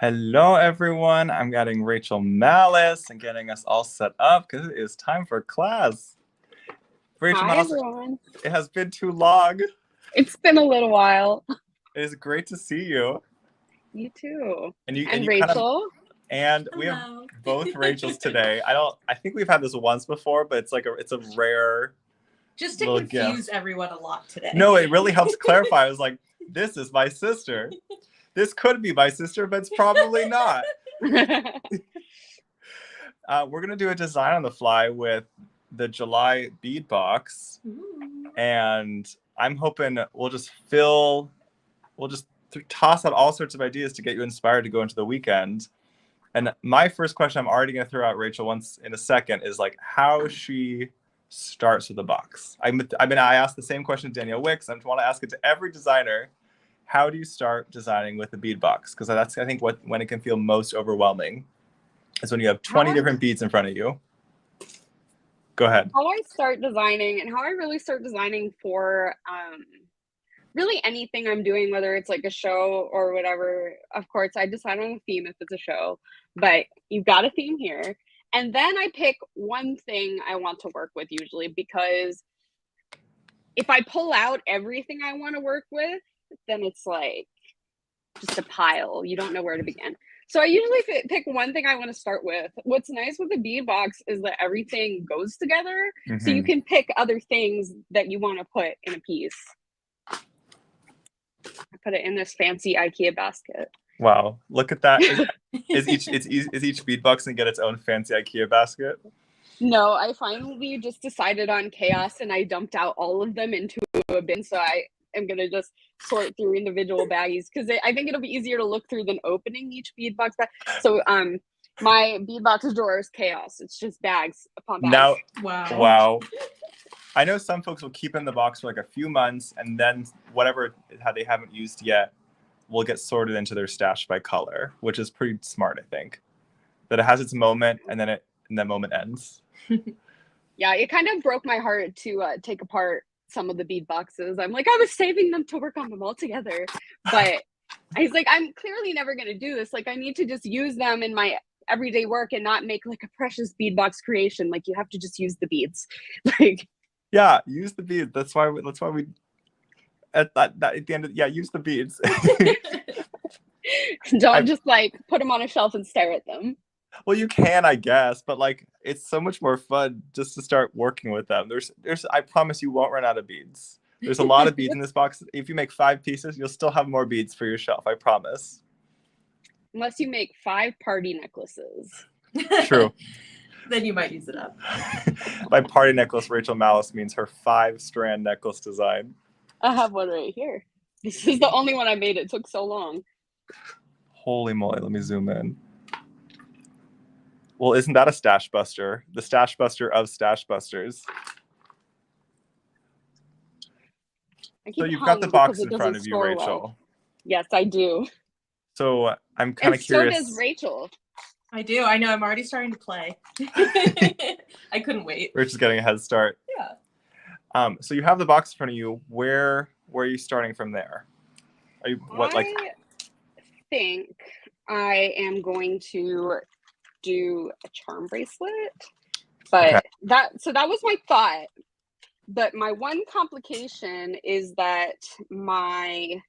Hello, everyone. I'm getting Rachel Mallis and getting us all set up because it is time for class. Rachel Hi, Mallis, everyone. it has been too long. It's been a little while. It is great to see you. You too. And And you Rachel. and we have both Rachels today. I think we've had this once before, but it's a rare just to little confuse gift. Everyone a lot today. No, it really helps clarify. I was like, this is my sister. This could be my sister, but it's probably not. We're going to do a design on the fly with the July bead box. Ooh. And I'm hoping we'll just toss out all sorts of ideas to get you inspired to go into the weekend. And my first question I'm already going to throw out Rachel once in a second is like how she starts with a box. I asked the same question to Danielle Wicks. I want to ask it to every designer. How do you start designing with a bead box? Because that's, I think, when it can feel most overwhelming is when you have 20 different beads in front of you. Go ahead. How I start designing and how I really start designing for really anything I'm doing, whether it's like a show or whatever. Of course, I decide on a theme if it's a show, but you've got a theme here. And then I pick one thing I want to work with usually, because if I pull out everything I want to work with, then it's like just a pile. You don't know where to begin. So I usually pick one thing I want to start with. What's nice with the bead box is that everything goes together. So you can pick other things that you want to put in a piece. I put it in this fancy IKEA basket. Wow, look at that. Is each bead box and get its own fancy IKEA basket? No, I finally just decided on chaos and I dumped out all of them into a bin. So I am going to just sort through individual baggies because I think it'll be easier to look through than opening each bead box bag. So my bead box drawer is chaos. It's just bags upon bags. Now, wow. I know some folks will keep in the box for like a few months and then whatever they haven't used yet will get sorted into their stash by color, which is pretty smart, I think. That it has its moment and then that moment ends. Yeah, it kind of broke my heart to take apart some of the bead boxes. I'm like, I was saving them to work on them all together. But I was like, I'm clearly never going to do this. Like, I need to just use them in my everyday work and not make like a precious bead box creation. Like, you have to just use the beads. Like, yeah, use the beads. That's why we at the end of use the beads. Don't just like put them on a shelf and stare at them. Well, you can, I guess, but like it's so much more fun just to start working with them. There's I promise you won't run out of beads. There's a lot of beads in this box. If you make 5 pieces, you'll still have more beads for your shelf, I promise. Unless you make 5 party necklaces. True. Then you might use it up. By party necklace, Rachel Mallis means her 5-strand necklace design. I have one right here. This is the only one I made. It took so long. Holy moly, let me zoom in. Well, isn't that a stash buster? The stash buster of stash busters. So you've got the box in front of you, Rachel. Well. Yes, I do. So I'm kind of curious. So does Rachel. I do. I know. I'm already starting to play. I couldn't wait. Rachel's getting a head start. Yeah. So you have the box in front of you. Where are you starting from there? I think I am going to do a charm bracelet, but okay. that was my thought. But my one complication is that my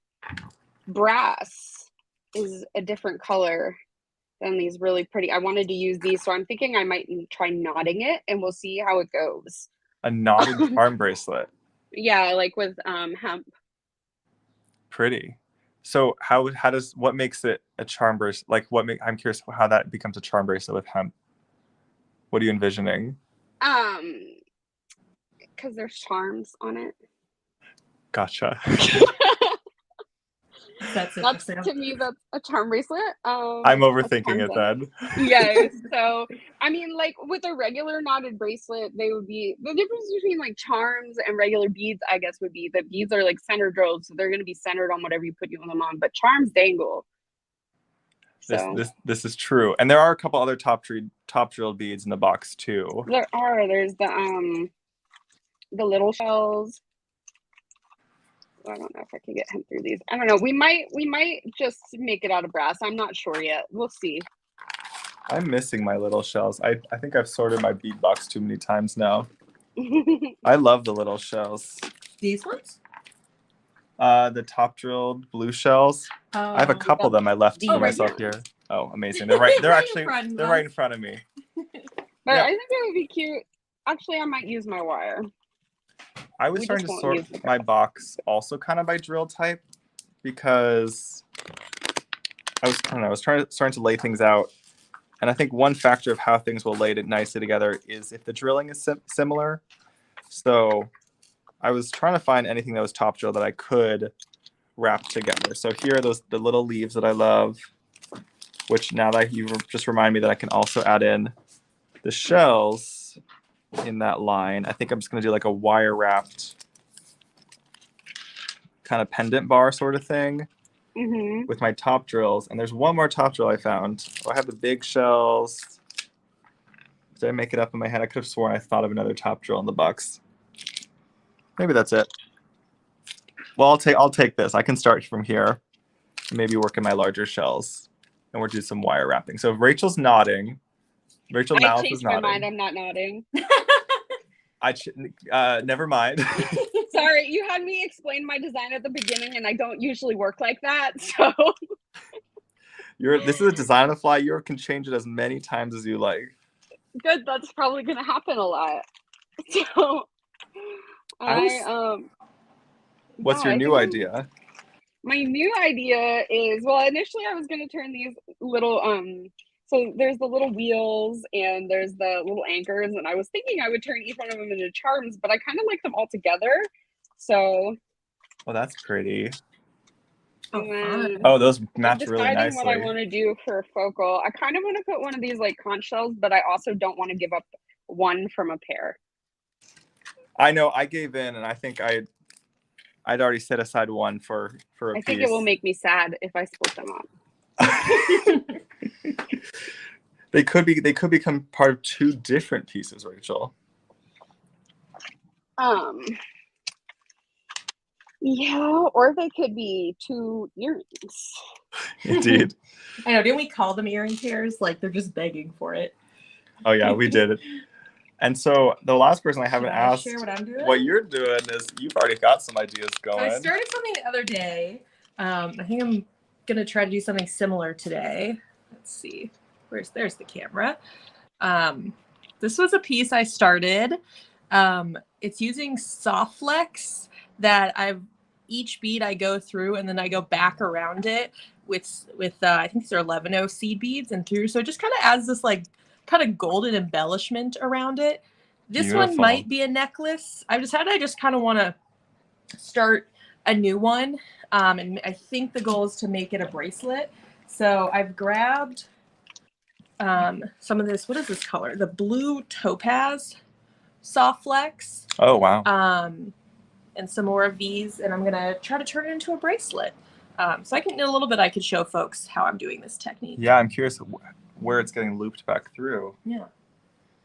brass is a different color than these really pretty. I wanted to use these, so I'm thinking I might try knotting it, and we'll see how it goes. A knotted charm bracelet. Yeah, like with hemp. Pretty. So what makes it a charm bracelet? Like I'm curious how that becomes a charm bracelet with hemp. What are you envisioning? Because there's charms on it. Gotcha. That's to me, that's a charm bracelet. I'm overthinking it then. Yeah. So I mean, like with a regular knotted bracelet, they would be the difference between like charms and regular beads. I guess would be that beads are like center drilled, so they're going to be centered on whatever you put them on. But charms dangle. So this is true, and there are a couple other top drilled beads in the box too. There are. There's the little shells. I don't know if I can get him through these. I don't know. We might just make it out of brass. I'm not sure yet. We'll see. I'm missing my little shells. I think I've sorted my bead box too many times now. I love the little shells. These ones? The top drilled blue shells. I have a couple of them I left for myself here. Oh, amazing. They're right. They're actually they're right in front of me. But I think it would be cute. Actually, I might use my wire. I was starting to sort my box also kind of by drill type because I was starting to lay things out. And I think one factor of how things will lay it nicely together is if the drilling is similar. So I was trying to find anything that was top drill that I could wrap together. So here are the little leaves that I love, which now that you just remind me that I can also add in the shells in that line. I think I'm just going to do like a wire wrapped kind of pendant bar sort of thing with my top drills. And there's one more top drill I found. Oh, I have the big shells. Did I make it up in my head? I could have sworn I thought of another top drill in the box. Maybe that's it. Well, I'll take this. I can start from here. Maybe work in my larger shells, and we'll do some wire wrapping. So Rachel's nodding. Rachel Mallis is nodding. I changed my mind. I'm not nodding. Never mind. Sorry, you had me explain my design at the beginning, and I don't usually work like that. So This is a design on the fly. You can change it as many times as you like. Good. That's probably going to happen a lot. So What's your new idea? My new idea is, well, initially I was going to turn these little so there's the little wheels and there's the little anchors, and I was thinking I would turn each one of them into charms, but I kind of like them all together. So that's pretty. Oh, those match really nicely. Deciding what I want to do for focal. I kind of want to put one of these like conch shells, but I also don't want to give up one from a pair. I know I gave in, and I think I'd already set aside one for a piece. I think it will make me sad if I split them up. They could become part of two different pieces, Rachel. Yeah, or they could be two earrings. Indeed. I know. Didn't we call them earring pairs? Like they're just begging for it. Oh yeah, we did it. And so the last person I haven't asked share what I'm doing? What you're doing is you've already got some ideas going. So I started something the other day. I think I'm gonna try to do something similar today. Let's see. There's the camera. This was a piece I started. It's using soft flex that each bead I go through and then I go back around it with I think these are 11-0 seed beads and through. So it just kind of adds this like kind of golden embellishment around it. This Beautiful. One might be a necklace. I just kind of want to start a new one. And I think the goal is to make it a bracelet. So I've grabbed some of this. What is this color? The blue topaz soft flex. Oh, wow. And some more of these, and I'm going to try to turn it into a bracelet. So in a little bit, I could show folks how I'm doing this technique. Yeah, I'm curious where it's getting looped back through. Yeah.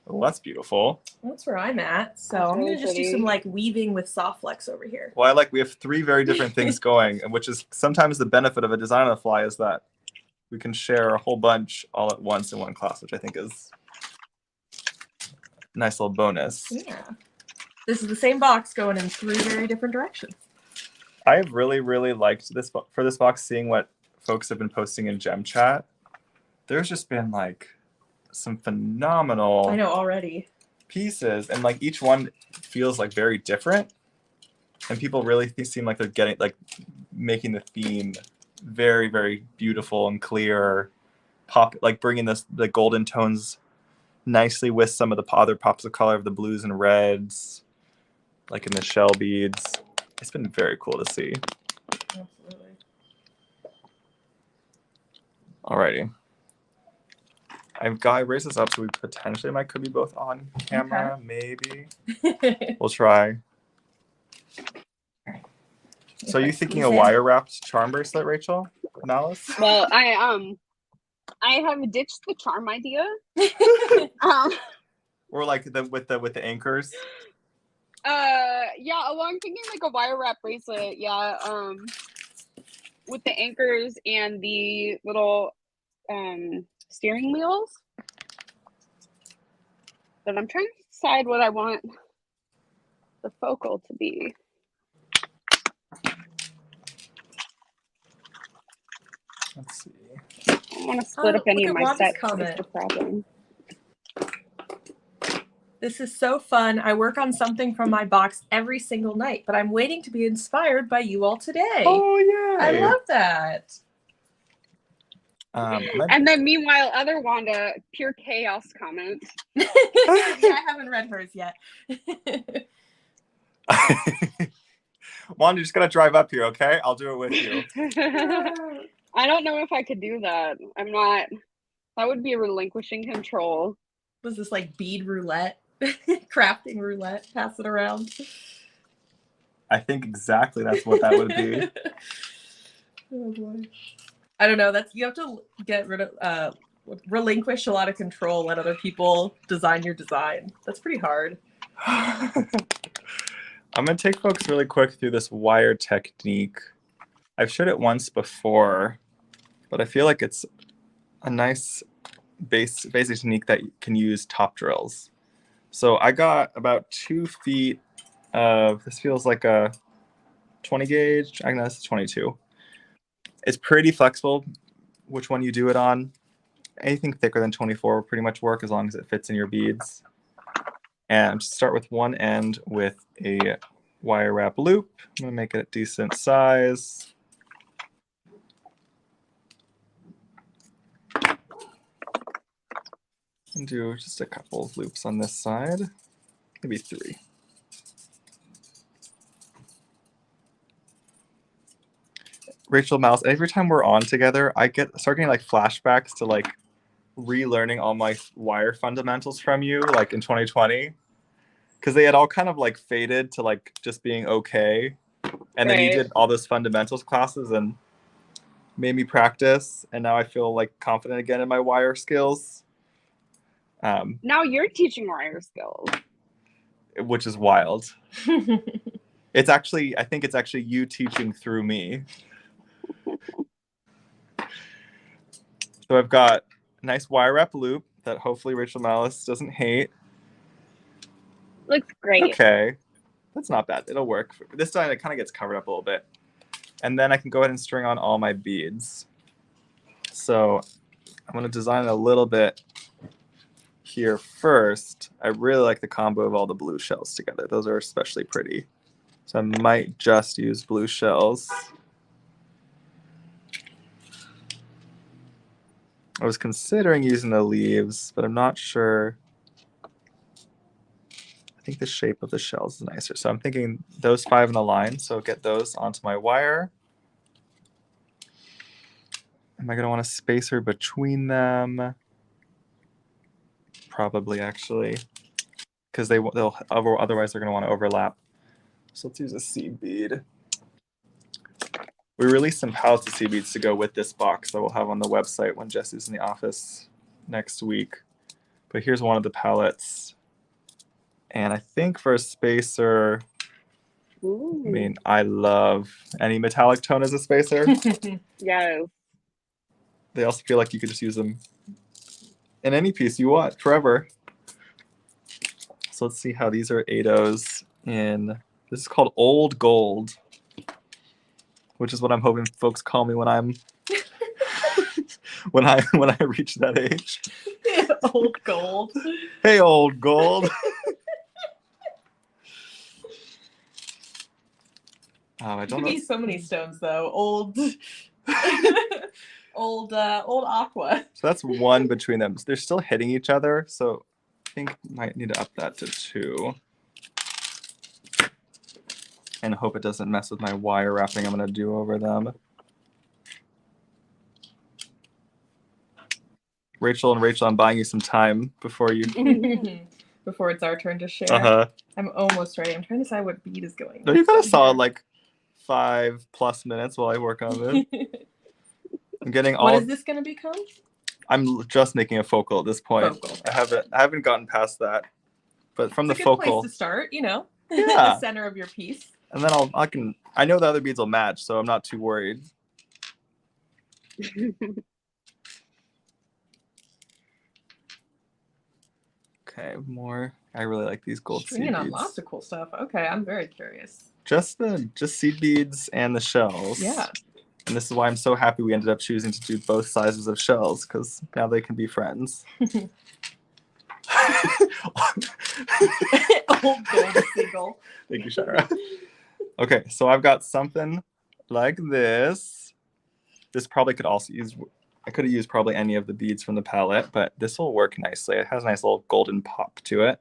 Well, that's beautiful. That's where I'm at. So I'm going to just do some like weaving with soft flex over here. Well, we have three very different things going, which is sometimes the benefit of a design on the fly is that we can share a whole bunch all at once in one class, which I think is a nice little bonus. Yeah. This is the same box going in three very different directions. I have really, really liked this box, seeing what folks have been posting in Gem Chat. There's just been like some phenomenal I know already pieces, and like each one feels like very different, and people really seem like they're making the theme very, very beautiful and clear, like bringing the golden tones nicely with some of the other pops of color of the blues and reds, like in the shell beads. It's been very cool to see. Absolutely. Alrighty. I raised this up so we potentially could be both on camera, maybe. We'll try. So are you thinking a wire wrapped charm bracelet, Rachel? Mallis? Well, I have ditched the charm idea. Or like with the anchors? Yeah, along thinking like a wire wrap bracelet. Yeah, with the anchors and the little steering wheels. But I'm trying to decide what I want the focal to be. Let's see. I don't want to split up any look of at my Wanda's sets. comment. Is the problem. This is so fun. I work on something from my box every single night, but I'm waiting to be inspired by you all today. Oh yeah. I love that. And then meanwhile, other Wanda, pure chaos comment. Yeah, I haven't read hers yet. Wanda, you just gotta drive up here, okay? I'll do it with you. I don't know if I could do that. I'm not. That would be relinquishing control. Was this like bead roulette? Crafting roulette? Pass it around. I think exactly that's what that would be. Oh boy. I don't know. That's you have to get rid of relinquish a lot of control, let other people design your design. That's pretty hard. I'm gonna take folks really quick through this wire technique. I've showed it once before, but I feel like it's a nice basic technique that you can use top drills. So I got about 2 feet of, this feels like a 20 gauge. I know this is 22. It's pretty flexible which one you do it on. Anything thicker than 24 will pretty much work as long as it fits in your beads. And start with one end with a wire wrap loop. I'm gonna make it a decent size. And do just a couple of loops on this side, maybe 3. Rachel, Mallis, every time we're on together, I start getting like flashbacks to like relearning all my wire fundamentals from you, like in 2020, because they had all kind of like faded to like just being okay, and then you did all those fundamentals classes and made me practice, and now I feel like confident again in my wire skills. Now you're teaching wire skills, which is wild. It's actually, I think it's actually you teaching through me. So I've got a nice wire wrap loop that hopefully Rachel Mallis doesn't hate. Looks great. Okay, that's not bad. It'll work. This time it kind of gets covered up a little bit. And then I can go ahead and string on all my beads. So I'm going to design it a little bit here first. I really like the combo of all the blue shells together. Those are especially pretty. So I might just use blue shells. I was considering using the leaves, but I'm not sure. I think the shape of the shells is nicer. So I'm thinking those 5 in a line. So get those onto my wire. Am I going to want a spacer between them? Probably, actually, because they'll otherwise they're going to want to overlap. So let's use a seed bead. We released some pallets of seed beads to go with this box that we'll have on the website when Jesse's in the office next week. But here's one of the pallets. And I think for a spacer, Ooh. I mean, I love any metallic tone as a spacer. Yes. They also feel like you could just use them in any piece you want forever. So let's see how these are 8/0s in, this is called Old Gold, which is what I'm hoping folks call me when I'm when I reach that age. Old Gold. Hey, Old Gold. I don't know. Be so many stones though. Old old aqua. So that's 1 between them. They're still hitting each other, so I think might need to up that to 2. And hope it doesn't mess with my wire wrapping I'm going to do over them. Rachel, I'm buying you some time before you... Before it's our turn to share. Uh-huh. I'm almost ready. I'm trying to decide what bead is going. No, you got a solid like 5+ minutes while I work on this. I'm getting all... What is this going to become? I'm just making a focal at this point. Focal. I haven't gotten past that. But from It's the a good focal... place to start, you know. Yeah. the center of your piece. And then I know the other beads will match, so I'm not too worried. Okay, more. I really like these gold Stringing seed on beads. lots of cool stuff. Okay, I'm very curious. Just seed beads and the shells. Yeah. And this is why I'm so happy we ended up choosing to do both sizes of shells, because now they can be friends. Old gold seagull. Thank you, Shara. Okay, so I've got something like this. This probably could also use, I could have used probably any of the beads from the palette, but this will work nicely. It has a nice little golden pop to it.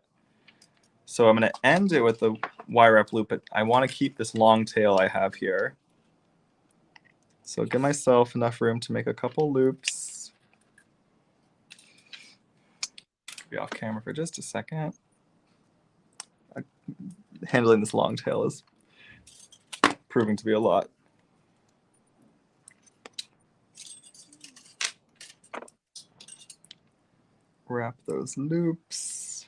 So I'm going to end it with the wire wrap loop, but I want to keep this long tail I have here. So give myself enough room to make a couple loops. Be off camera for just a second. Handling this long tail is proving to be a lot. Wrap those loops.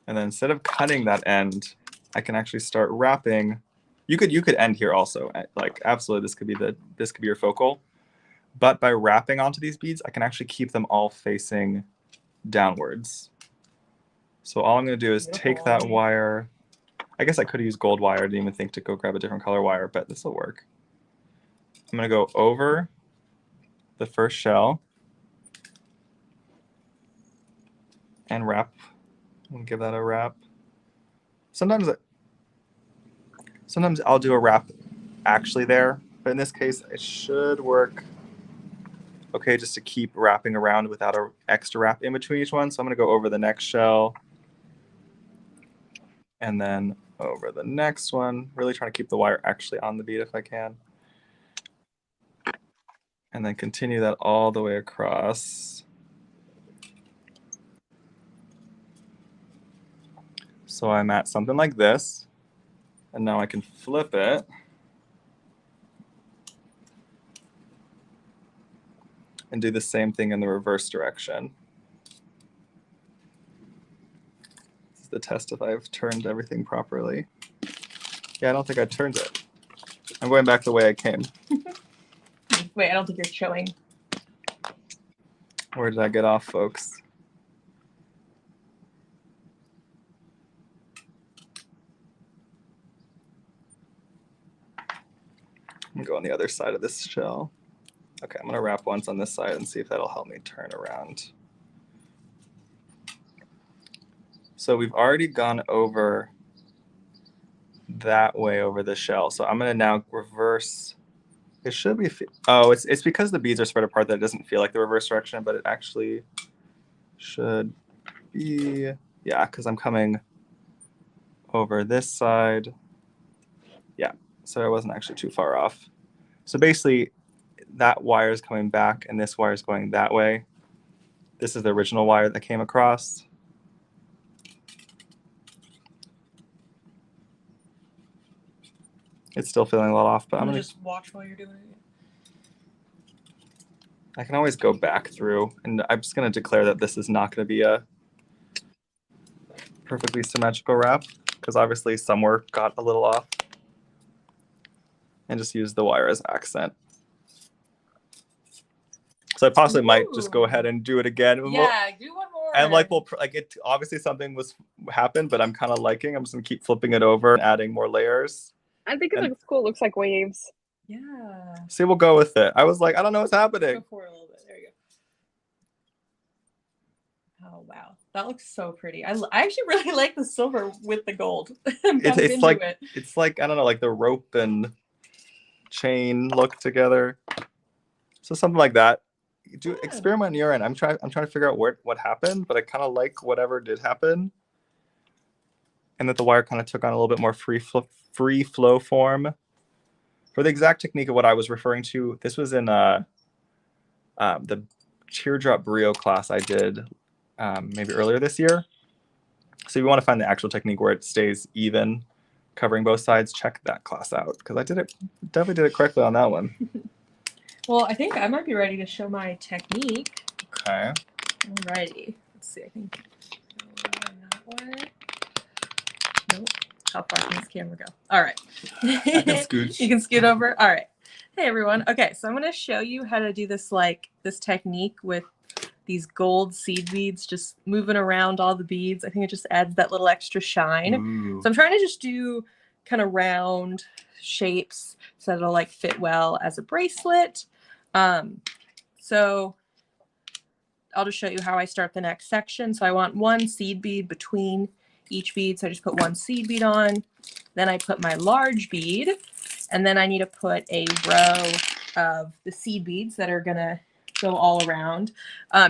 And then instead of cutting that end, I can actually start wrapping. You could end here also. Like absolutely, this could be your focal. But by wrapping onto these beads, I can actually keep them all facing downwards. So all I'm going to do is take that wire. I guess I could have used gold wire. I didn't even think to go grab a different color wire, but this will work. I'm going to go over the first shell and wrap. I'm going to give that a wrap. Sometimes I'll do a wrap actually there, but in this case, it should work okay just to keep wrapping around without an extra wrap in between each one. So I'm going to go over the next shell and then over the next one, really trying to keep the wire actually on the bead if I can. And then continue that all the way across. So I'm at something like this, and now I can flip it. And do the same thing in the reverse direction. This is the test if I've turned everything properly. Yeah, I don't think I turned it. I'm going back the way I came. Wait, I don't think you're showing. Where did I get off, folks? I'm gonna go on the other side of this shell. Okay, I'm gonna wrap once on this side and see if that'll help me turn around. So we've already gone over that way over the shell. So I'm gonna now reverse. It should be, oh, it's because the beads are spread apart that it doesn't feel like the reverse direction, but it actually should be, yeah, because I'm coming over this side. Yeah, so I wasn't actually too far off. So basically, that wire is coming back and this wire is going that way. This is the original wire that came across. It's still feeling a little off, but I'm gonna just watch while you're doing it. I can always go back through, and I'm just gonna declare that this is not gonna be a perfectly symmetrical wrap, because obviously somewhere got a little off. And just use the wire as accent. So I possibly might just go ahead and do it again. Yeah, do one more. And like it obviously something happened, but I'm kind of liking. I'm just gonna keep flipping it over and adding more layers. I think it looks cool. It looks like waves. Yeah. See, we'll go with it. I was like, I don't know what's happening. Go for it a little bit. There you go. Oh wow, that looks so pretty. I actually really like the silver with the gold. It's like I don't know, like the rope and chain look together. So something like that. Do experiment on your end. I'm trying to figure out what happened, but I kind of like whatever did happen, and that the wire kind of took on a little bit more free flow form. For the exact technique of what I was referring to, this was in the teardrop brio class I did maybe earlier this year. So if you want to find the actual technique where it stays even, covering both sides, check that class out, because I definitely did it correctly on that one. Well, I think I might be ready to show my technique. Okay. Alrighty. Let's see, I think that one. Nope. How far can this camera go? All right. I can scooch. You can scoot over. All right. Hey everyone. Okay, so I'm going to show you how to do this this technique with these gold seed beads, just moving around all the beads. I think it just adds that little extra shine. Ooh. So I'm trying to just do kind of round shapes so that it'll like fit well as a bracelet. So I'll just show you how I start the next section. So I want one seed bead between each bead. So I just put one seed bead on, then I put my large bead, and then I need to put a row of the seed beads that are gonna go all around.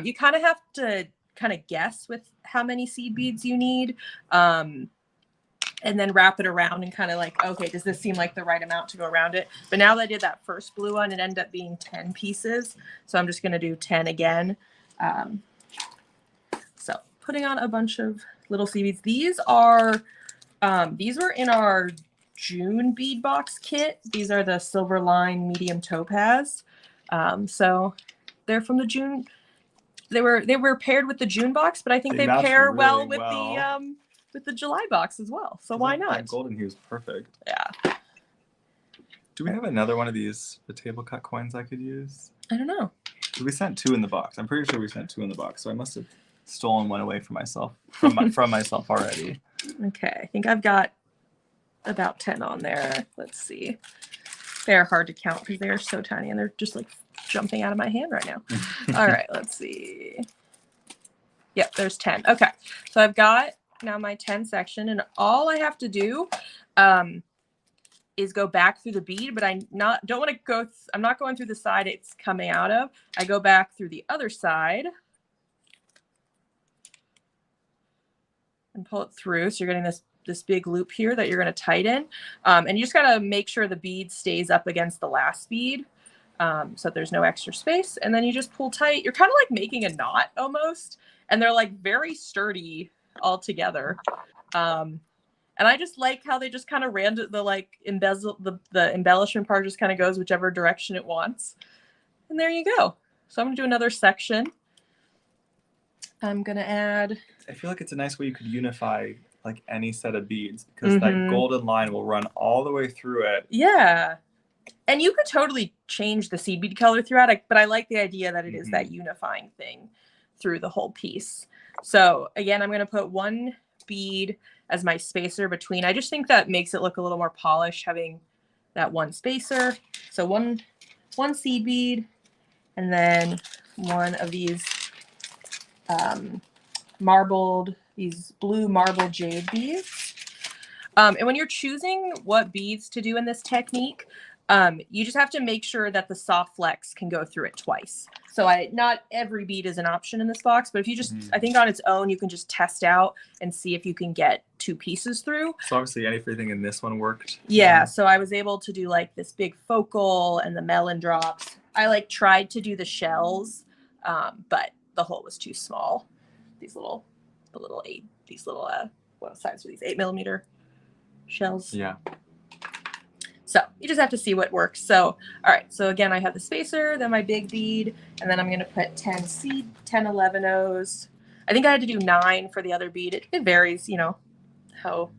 You kind of have to kind of guess with how many seed beads you need, and then wrap it around and kind of like, okay, does this seem like the right amount to go around it? But now that I did that first blue one, it ended up being 10 pieces. So I'm just gonna do 10 again. So putting on a bunch of little seed beads. These were in our June bead box kit. These are the silver line medium topaz. So they're from the June. They were paired with the June box, but I think they pair really well with the July box as well. So why not? That golden hue is perfect. Yeah. Do we have another one of these, the table cut coins I could use? I don't know. We sent 2 in the box. I'm pretty sure we sent 2 in the box, so I must have stolen one away from myself from myself already. Okay, I think I've got about 10 on there. Let's see. They're hard to count because they are so tiny and they're just like jumping out of my hand right now. All right, let's see. Yep, there's 10. Okay, so I've got now my 10 section, and all I have to do is go back through the bead, but I'm not going through the side it's coming out of. I go back through the other side and pull it through. So you're getting this big loop here that you're going to tighten. And you just got to make sure the bead stays up against the last bead, so that there's no extra space. And then you just pull tight. You're kind of like making a knot almost. And they're like very sturdy all together. And I just like how they just kind of the embellishment part just kind of goes whichever direction it wants. And there you go. So I'm going to do another section. I'm going to add... I feel like it's a nice way you could unify like any set of beads, because that golden line will run all the way through it. Yeah. And you could totally change the seed bead color throughout it, but I like the idea that it is that unifying thing through the whole piece. So again, I'm going to put one bead as my spacer between. I just think that makes it look a little more polished having that one spacer. So one seed bead, and then one of these these blue marble jade beads. And when you're choosing what beads to do in this technique, you just have to make sure that the soft flex can go through it twice. So not every bead is an option in this box, but if you just, I think on its own, you can just test out and see if you can get 2 pieces through. So obviously everything in this one worked. Yeah. So I was able to do like this big focal and the melon drops. I like tried to do the shells, but the hole was too small. These little what size are these? 8mm shells. Yeah. So you just have to see what works. So, all right. So again, I have the spacer, then my big bead, and then I'm going to put 10 11 O's. I think I had to do 9 for the other bead. It varies, you know, how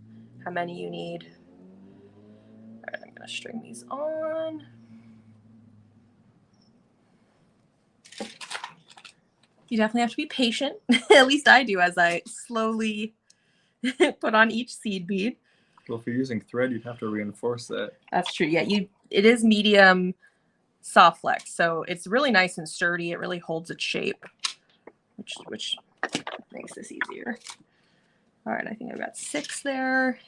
many you need. All right, I'm going to string these on. You definitely have to be patient. At least I do, as I slowly put on each seed bead. Well, if you're using thread, you'd have to reinforce it. That's true. Yeah, it is medium soft flex, so it's really nice and sturdy. It really holds its shape, which makes this easier. All right, I think I've got 6 there.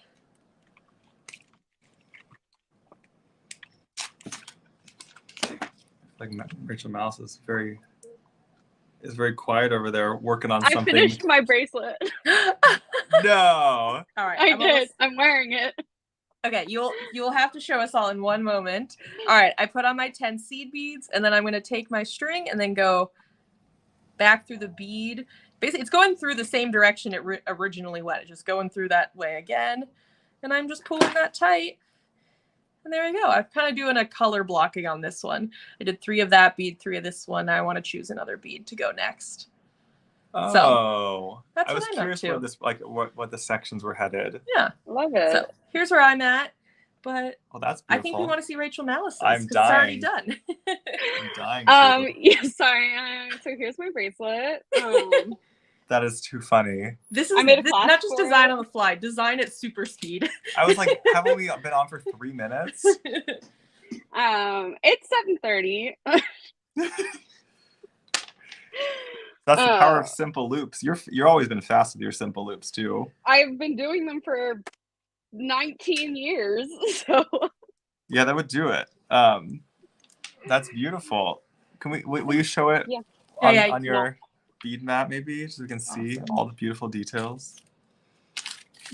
Like Rachel Mallis is very quiet over there working on something. I finished my bracelet. No. All right. I did. I'm wearing it. Okay, you'll have to show us all in one moment. All right, I put on my 10 seed beads, and then I'm going to take my string and then go back through the bead. Basically, it's going through the same direction it originally went. It's just going through that way again. And I'm just pulling that tight. And there you go. I'm kind of doing a color blocking on this one. I did 3 of that bead, 3 of this one. Now I want to choose another bead to go next. Oh, that's I was what I'm up curious to. where this, like, what the sections were headed. Yeah. Love it. So here's where I'm at. But Well, that's I beautiful. think we want to see Rachel Mallis. I'm It's already dying. done. I'm dying to. Yeah, sorry. So here's my bracelet. That is too funny. This I is made a clasp not just for design it. on the fly, design at super speed. I was like, haven't we been on for 3 minutes? It's 7:30. That's the power of simple loops. You're always been fast with your simple loops too. I've been doing them for 19 years, so Yeah, that would do it. That's beautiful. Can will you show it Yeah. on your bead mat maybe, so we can see all the beautiful details?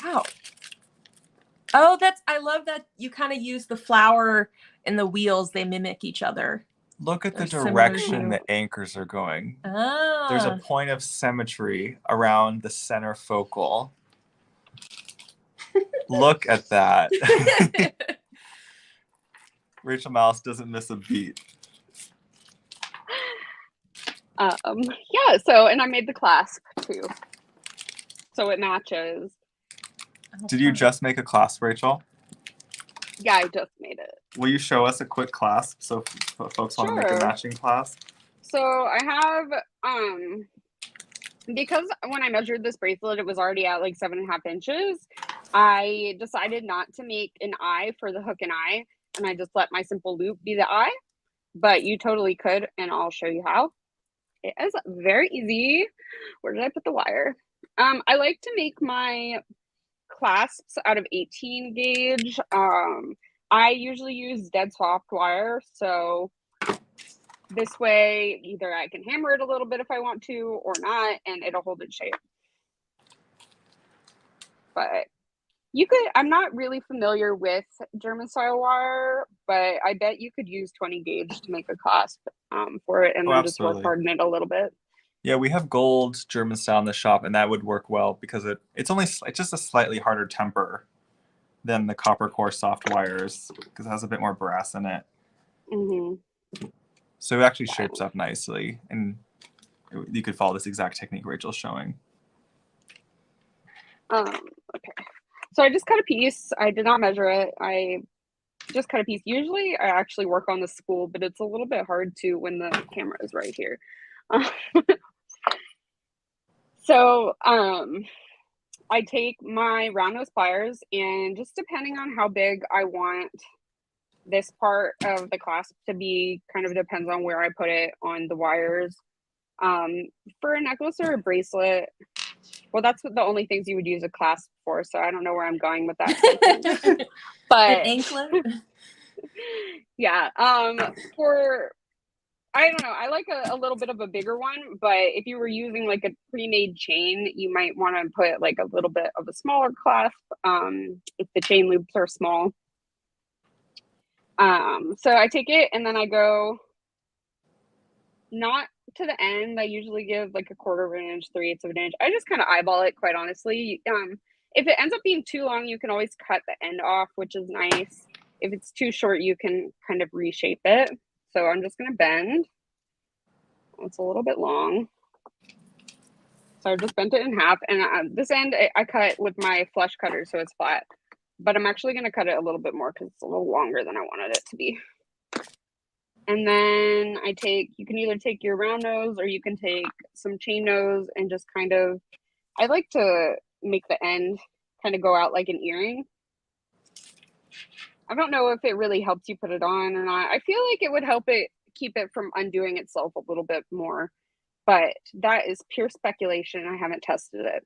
Wow. Oh, I love that you kind of use the flower and the wheels, they mimic each other. Look at the They're direction similar. the anchors are going. Ah. There's a point of symmetry around the center focal. Look at that. Rachel Mallis doesn't miss a beat. yeah, so, and I made the clasp too, so it matches. Did you just make a clasp, Rachel? Yeah, I just made it. Will you show us a quick clasp so folks want to make a matching clasp? So I have, because when I measured this bracelet, it was already at like 7.5 inches. I decided not to make an eye for the hook and eye, and I just let my simple loop be the eye, but you totally could, and I'll show you how. It is very easy. Where did I put the wire? I like to make my clasps out of 18 gauge. I usually use dead soft wire, so this way either I can hammer it a little bit if I want to or not, and it'll hold its shape. But you could, I'm not really familiar with German style wire, but I bet you could use 20 gauge to make a clasp for it, and then just work harden it a little bit. Yeah, we have gold German style in the shop, and that would work well because it's just a slightly harder temper than the copper core soft wires because it has a bit more brass in it. Mm-hmm. So it actually shapes up nicely, and you could follow this exact technique Rachel's showing. Okay. So I just cut a piece. I did not measure it. I just cut a piece. Usually I actually work on the spool, but it's a little bit hard to when the camera is right here. So I take my round nose pliers, and just depending on how big I want this part of the clasp to be, kind of depends on where I put it on the wires. For a necklace or a bracelet, well, that's the only things you would use a clasp for, so I don't know where I'm going with that. But an anklet. Yeah. For, I don't know, I like a little bit of a bigger one, but if you were using like a pre-made chain, you might want to put like a little bit of a smaller clasp if the chain loops are small. So I take it and then I go not to the end. I usually give like 1/4 of an inch, 3/8 of an inch. I just kind of eyeball it, quite honestly. If it ends up being too long, you can always cut the end off, which is nice. If it's too short, you can kind of reshape it. So I'm just gonna bend. It's a little bit long. So I just bent it in half, and this end I cut with my flush cutter so it's flat. But I'm actually gonna cut it a little bit more because it's a little longer than I wanted it to be. And then you can either take your round nose or you can take some chain nose and just kind of, I like to make the end kind of go out like an earring. I don't know if it really helps you put it on or not. I feel like it would help it keep it from undoing itself a little bit more, but that is pure speculation. I haven't tested it.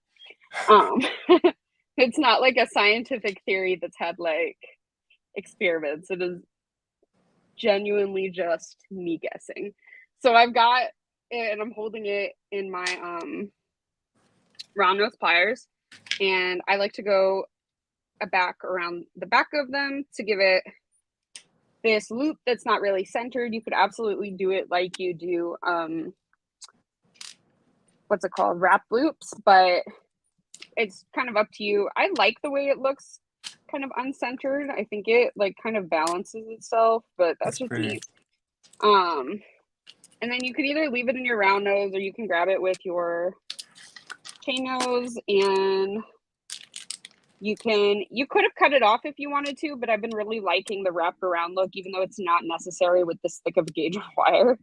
It's not like a scientific theory that's had like experiments. It is genuinely just me guessing. So I've got it and I'm holding it in my round nose pliers, and I like to go around the back of them to give it this loop that's not really centered. You could absolutely do it like you do what's it called, wrap loops, but it's kind of up to you. I like the way it looks kind of uncentered. I think it like kind of balances itself, but that's just me. And then you could either leave it in your round nose or you can grab it with your chain nose, and you could have cut it off if you wanted to, but I've been really liking the wrapped around look, even though it's not necessary with this thick of gauge wire.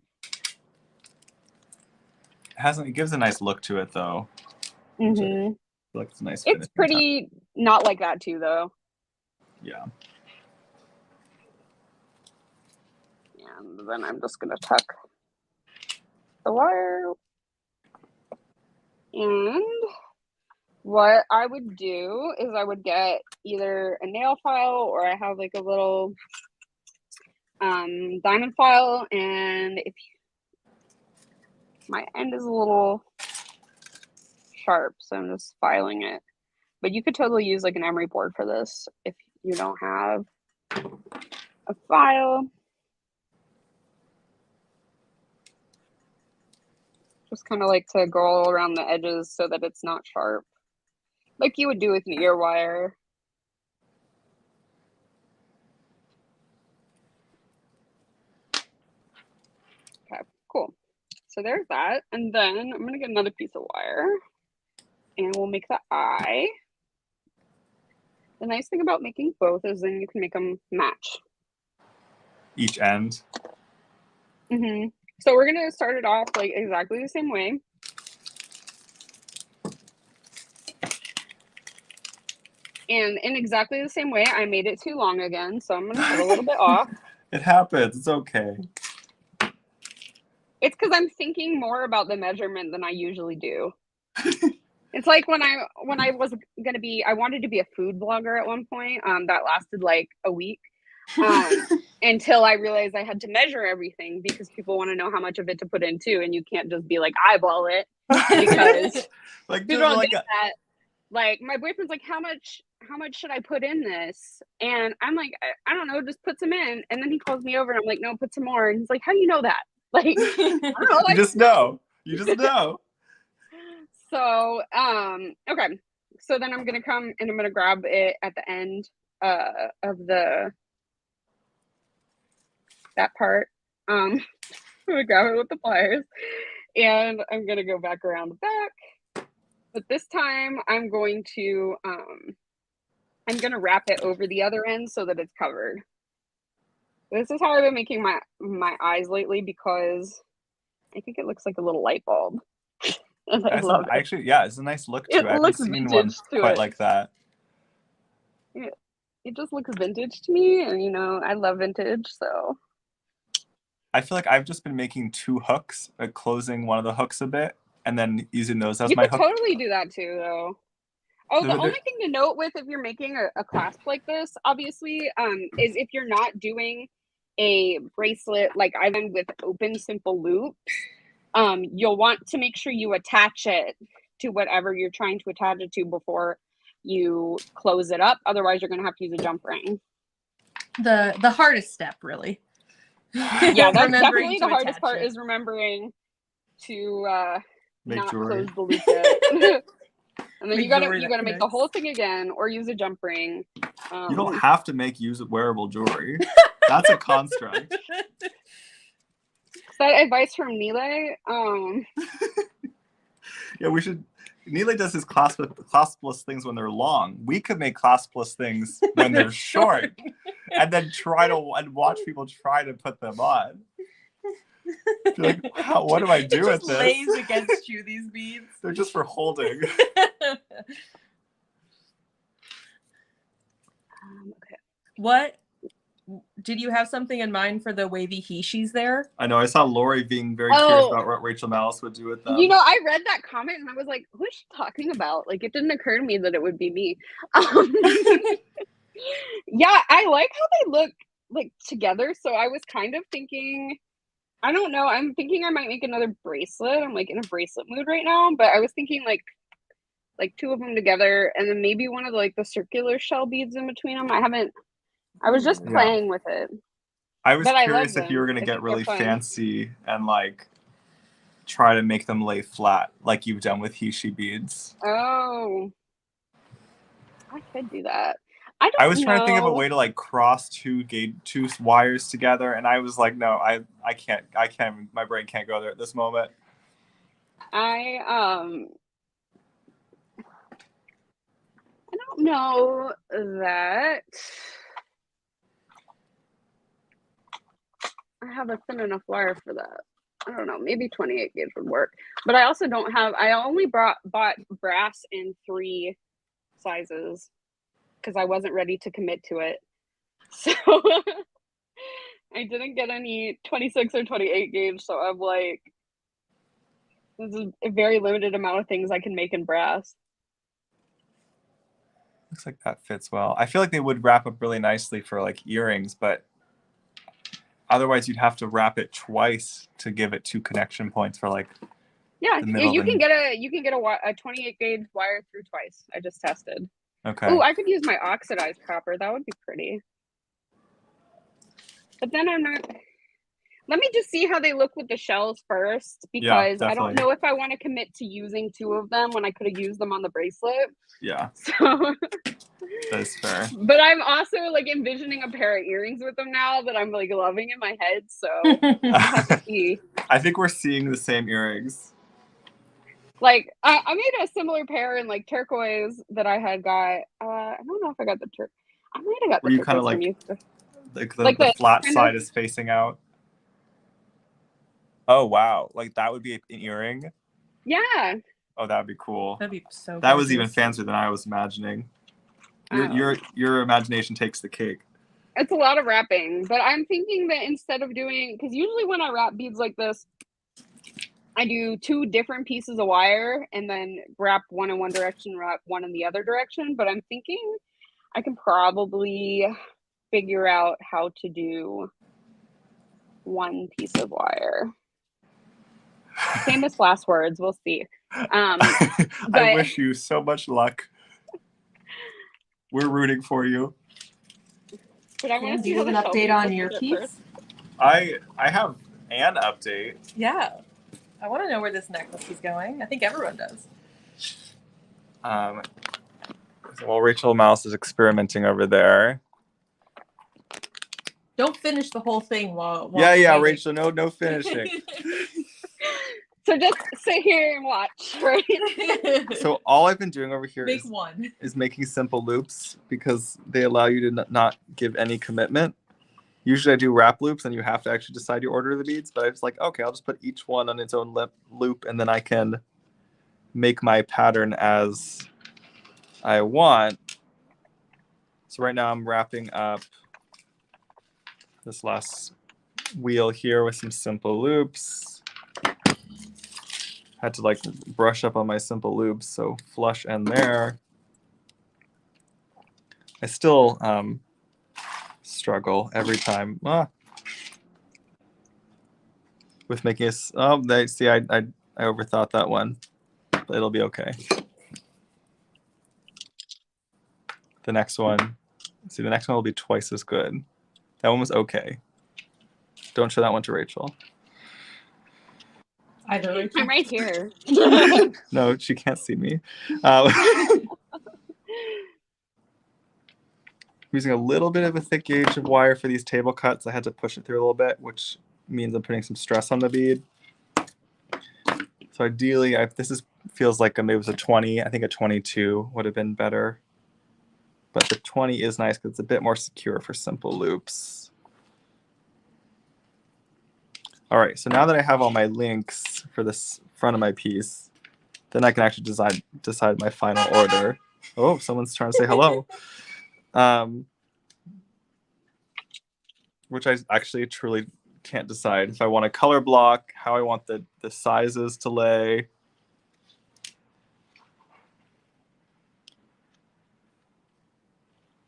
It gives a nice look to it though. Mm-hmm. Like it's a nice. It's pretty not like that too, though. Yeah. And then I'm just gonna tuck the wire. And what I would do is I would get either a nail file, or I have like a little diamond file, and if my end is a little sharp, so I'm just filing it. But you could totally use like an emery board for this if you don't have a file. Just kind of like to go around the edges so that it's not sharp, like you would do with an ear wire. Okay, cool. So there's that. And then I'm going to get another piece of wire, and we'll make the eye. The nice thing about making both is then you can make them match. Each end? Mm-hmm. So we're going to start it off like exactly the same way. And in exactly the same way, I made it too long again, so I'm going to cut a little bit off. It happens. It's okay. It's because I'm thinking more about the measurement than I usually do. It's like when I was going to be, I wanted to be a food blogger at one point. That lasted like a week. Until I realized I had to measure everything, because people want to know how much of it to put in too, and you can't just be like eyeball it, because like people don't get that. Like my boyfriend's like, how much should I put in this? And I'm like, I don't know, just put some in. And then he calls me over and I'm like, no, put some more. And he's like, how do you know that? Like, I don't know. You just know. You just know. So, okay. So then I'm gonna come and I'm gonna grab it at the end of that part. I'm gonna grab it with the pliers, and I'm gonna go back around the back. But this time I'm going to wrap it over the other end so that it's covered. This is how I've been making my eyes lately, because I think it looks like a little light bulb. And I love it. Actually, yeah, it's a nice look to it. I haven't seen one quite like that. It just looks vintage to me, and you know, I love vintage, so. I feel like I've just been making two hooks, like closing one of the hooks a bit, and then using those as my hook. You could totally do that too, though. Oh, the only thing to note with if you're making a clasp like this, obviously, is if you're not doing a bracelet like I've done with open simple loops, you'll want to make sure you attach it to whatever you're trying to attach it to before you close it up. Otherwise, you're going to have to use a jump ring. The hardest step, really. Yeah, that's definitely the hardest part, is remembering to not close the loop yet. And then you gotta make the whole thing again, or use a jump ring. You don't have to use wearable jewelry. That's a construct. Is that advice from Nile? Yeah, we should. Nile does his claspless things when they're long. We could make claspless things when they're short, and then watch people try to put them on. You're like, wow, what do I do with this? Lays against you, these beads. They're just for holding. Okay. What did you have something in mind for the wavy he/she's there? I know. I saw Lori being very curious about what Rachel Mallis would do with them. You know, I read that comment and I was like, who is she talking about? Like, it didn't occur to me that it would be me. Yeah, I like how they look like together. So I was kind of thinking, I don't know, I'm thinking I might make another bracelet. I'm like in a bracelet mood right now, but I was thinking like two of them together, and then maybe one of the circular shell beads in between them. I was just playing with it. I was curious if you were going to get really fancy and try to make them lay flat like you've done with he/she beads. Oh, I could do that. I was trying to think of a way to cross two wires together, and I was like, no, I can't, my brain can't go there at this moment. don't know that I have a thin enough wire for that. I don't know, maybe 28 gauge would work. But I also don't have, I only bought brass in 3 sizes because I wasn't ready to commit to it. So I didn't get any 26 or 28 gauge. So I'm like, this is a very limited amount of things I can make in brass. Looks like that fits well. I feel like they would wrap up really nicely for like earrings, but otherwise you'd have to wrap it twice to give it 2 connection points for like Yeah, the middle. you can get a 28 gauge wire through twice. I just tested. Okay. Oh, I could use my oxidized copper. That would be pretty. But then I'm not. Let me just see how they look with the shells first, because I don't know if I want to commit to using 2 of them when I could have used them on the bracelet. Yeah. So that's fair. But I'm also like envisioning a pair of earrings with them now that I'm like loving in my head. So I'll have to see. I think we're seeing the same earrings. Like I made a similar pair in like turquoise that I had got. I don't know if I got the turquoise. I might have got the turquoise kind of from you. Like the flat side is facing out. Oh wow! Like that would be an earring. Yeah. Oh, that'd be cool. That'd be so. That was even fancier than I was imagining. Your imagination takes the cake. It's a lot of wrapping, but I'm thinking that instead of doing, because usually when I wrap beads like this, I do 2 different pieces of wire and then wrap one in one direction, wrap one in the other direction. But I'm thinking I can probably figure out how to do 1 piece of wire. Famous last words. We'll see. I wish you so much luck. We're rooting for you. But I want to do you have an update on your piece? I have an update. Yeah. I want to know where this necklace is going. I think everyone does. Well, Rachel Mallis is experimenting over there. Don't finish the whole thing while yeah, Rachel, no finishing. So just sit here and watch, right? So all I've been doing over here is making simple loops, because they allow you to not give any commitment. Usually I do wrap loops and you have to actually decide your order of the beads, but I was like, okay, I'll just put each one on its own loop and then I can make my pattern as I want. So right now I'm wrapping up this last wheel here with some simple loops. Had to like brush up on my simple loops, so flush end there. I still struggle every time with making a. Oh, I overthought that one, but it'll be okay. The next one, the next one will be twice as good. That one was okay. Don't show that one to Rachel. Either I'm right here. No, she can't see me. Using a little bit of a thick gauge of wire for these table cuts. I had to push it through a little bit, which means I'm putting some stress on the bead. So ideally, feels like maybe it was a 20. I think a 22 would have been better. But the 20 is nice because it's a bit more secure for simple loops. All right, so now that I have all my links for this front of my piece, then I can actually decide my final order. Oh, someone's trying to say hello. Which I actually truly can't decide. If I want a color block, how I want the sizes to lay.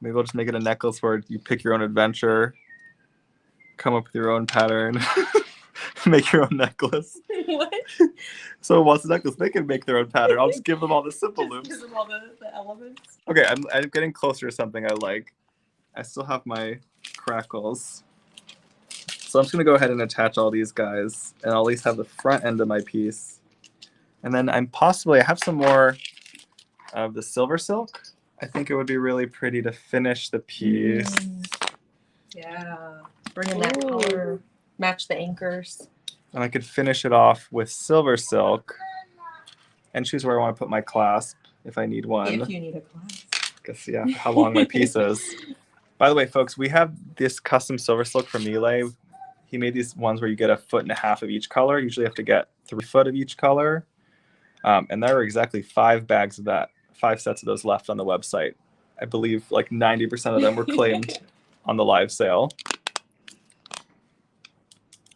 Maybe I'll just make it a necklace where you pick your own adventure, come up with your own pattern, make your own necklace. What? So who wants a necklace? They can make their own pattern. I'll just give them all the simple loops. Give them all the elements. Okay, I'm getting closer to something I like. I still have my crackles. So I'm just gonna go ahead and attach all these guys, and I'll at least have the front end of my piece. And then I have some more of the silver silk. I think it would be really pretty to finish the piece. Yeah, bring in that color, match the anchors. And I could finish it off with silver silk and choose where I want to put my clasp if I need one. If you need a clasp. Guess, yeah, how long my piece is. By the way, folks, we have this custom silver silk from Mallis. He made these ones where you get 1.5 feet of each color. You usually have to get 3 foot of each color. And there are exactly 5 bags of that, 5 sets of those left on the website. I believe like 90% of them were claimed on the live sale.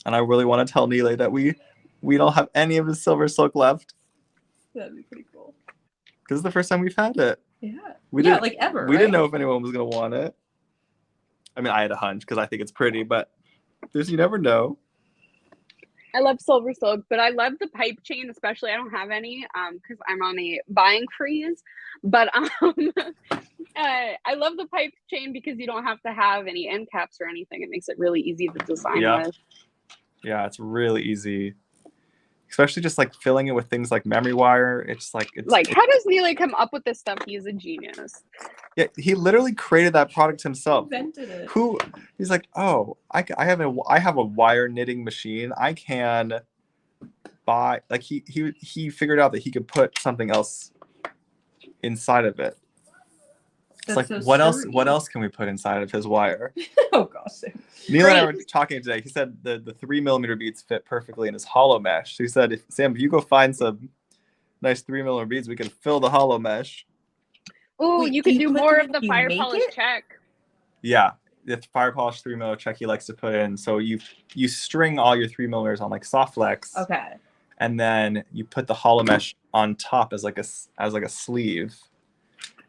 And I really want to tell Nile that we don't have any of his silver silk left. That'd be pretty cool. This is the first time we've had it. Yeah. We yeah, didn't, like ever. We didn't know if anyone was going to want it. I mean, I had a hunch because I think it's pretty, but you never know. I love silver silk, but I love the pipe chain, especially. I don't have any because I'm on a buying freeze. But I love the pipe chain because you don't have to have any end caps or anything. It makes it really easy to design with. Yeah, it's really easy. Especially just like filling it with things like memory wire. It's like how does Neely come up with this stuff? He's a genius. Yeah, he literally created that product himself. Invented it. He's like, oh, I have a wire knitting machine. I can buy, like he figured out that he could put something else inside of it. It's like, so what sturdy. else? What else can we put inside of his wire? Oh gosh. Neil and I were talking today. He said the 3mm beads fit perfectly in his hollow mesh. So he said, Sam, if you go find some nice 3mm beads, we can fill the hollow mesh. Oh, you could do more of the fire make polish it? check. Yeah, the fire polish 3mm check he likes to put in. So you string all your 3mm on like soft flex. Okay. And then you put the hollow mesh on top as like a sleeve.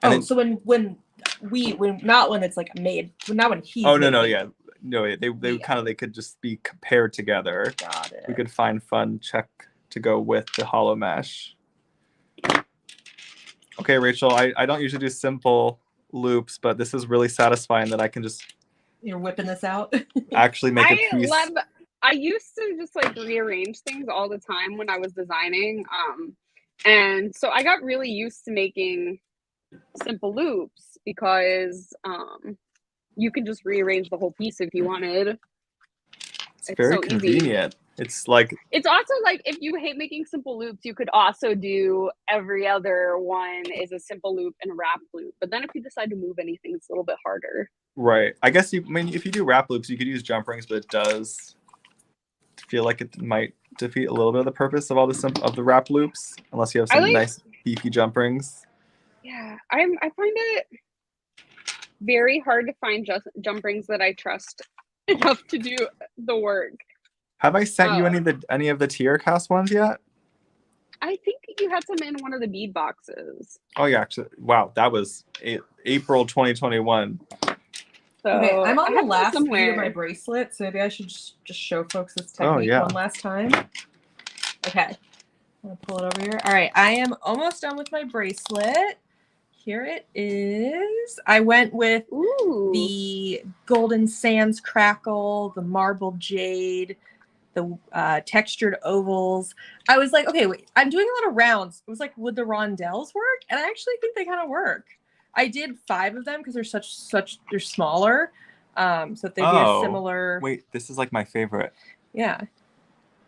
And then, so when it's like made, not when he's. oh no, yeah. No, they could just be compared together. Got it. We could find fun check to go with the hollow mesh. Okay, Rachel, I don't usually do simple loops, but this is really satisfying that I can just... You're whipping this out? Actually make a piece. I used to just like rearrange things all the time when I was designing. And so I got really used to making simple loops because you can just rearrange the whole piece if you wanted. It's very so convenient. Easy. It's also like if you hate making simple loops, you could also do every other one is a simple loop and a wrap loop. But then if you decide to move anything, it's a little bit harder. Right. I guess if you do wrap loops, you could use jump rings, but it does feel like it might defeat a little bit of the purpose of all the wrap loops, unless you have some nice beefy jump rings. Yeah, I find it very hard to find jump rings that I trust enough to do the work. Have I sent you any of the tier cast ones yet? I think you had some in one of the bead boxes. Oh yeah, actually, wow, that was April 2021. So okay, I'm on the last bead of my bracelet, so maybe I should just show folks this technique one last time. Okay, I'm gonna pull it over here. All right, I am almost done with my bracelet. Here it is. I went with the Golden Sands Crackle, the Marble Jade, the textured ovals. I was like, okay, wait, I'm doing a lot of rounds. It was like, would the rondelles work? And I actually think they kind of work. I did 5 of them because they're they're smaller. So that they'd be a similar. Wait, this is like my favorite. Yeah.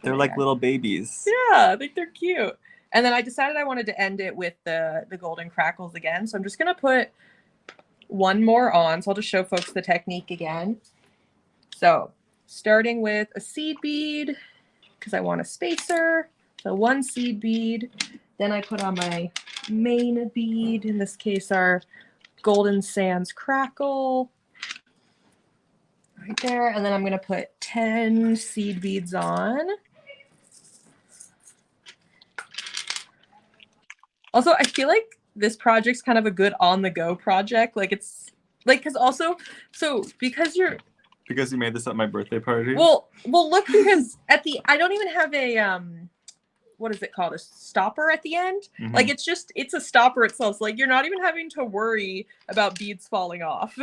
They're like little babies. Yeah, I think they're cute. And then I decided I wanted to end it with the golden crackles again. So I'm just going to put one more on. So I'll just show folks the technique again. So starting with a seed bead because I want a spacer. So 1 seed bead. Then I put on my main bead. In this case, our Golden Sands Crackle. Right there. And then I'm going to put 10 seed beads on. Also, I feel like this project's kind of a good on-the-go project. Like it's like because you made this at my birthday party. Well, look, because I don't even have a what is it called? A stopper at the end. Mm-hmm. Like it's a stopper itself. So like you're not even having to worry about beads falling off.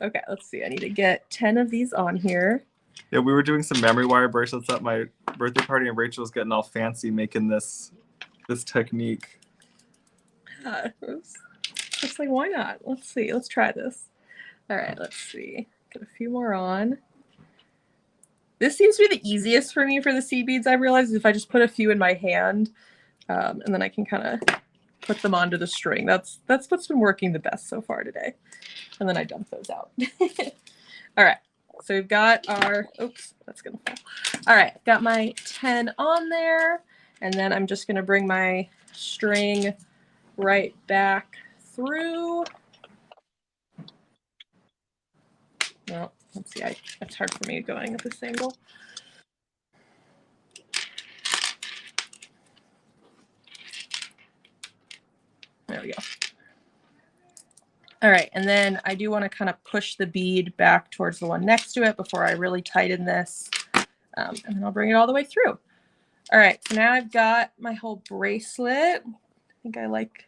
Okay, let's see. I need to get 10 of these on here. Yeah, we were doing some memory wire bracelets at my birthday party, and Rachel was getting all fancy making this technique. Just like, why not? Let's see. Let's try this. All right, let's see. Get a few more on. This seems to be the easiest for me for the seed beads. I realized if I just put a few in my hand, and then I can kind of put them onto the string. That's what's been working the best so far today. And then I dump those out. All right. So we've got our, oops, that's gonna fall. All right, got my 10 on there. And then I'm just gonna bring my string right back through. Well, let's see, it's hard for me going at this angle. There we go. All right, and then I do want to kind of push the bead back towards the one next to it before I really tighten this. And then I'll bring it all the way through. All right, so now I've got my whole bracelet. I think I like,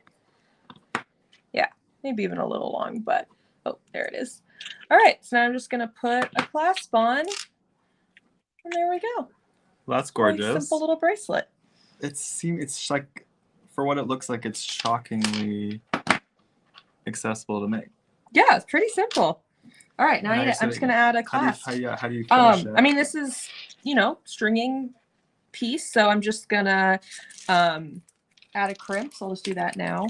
yeah, maybe even a little long, but, oh, there it is. All right, so now I'm just going to put a clasp on, and there we go. Well, that's gorgeous. Nice, simple little bracelet. It's like, for what it looks like, it's shockingly accessible to make. Yeah, it's pretty simple. All right, now I'm just going to add a clasp. How do you finish it? I mean, this is, you know, stringing piece, so I'm just going to add a crimp, so I'll just do that now.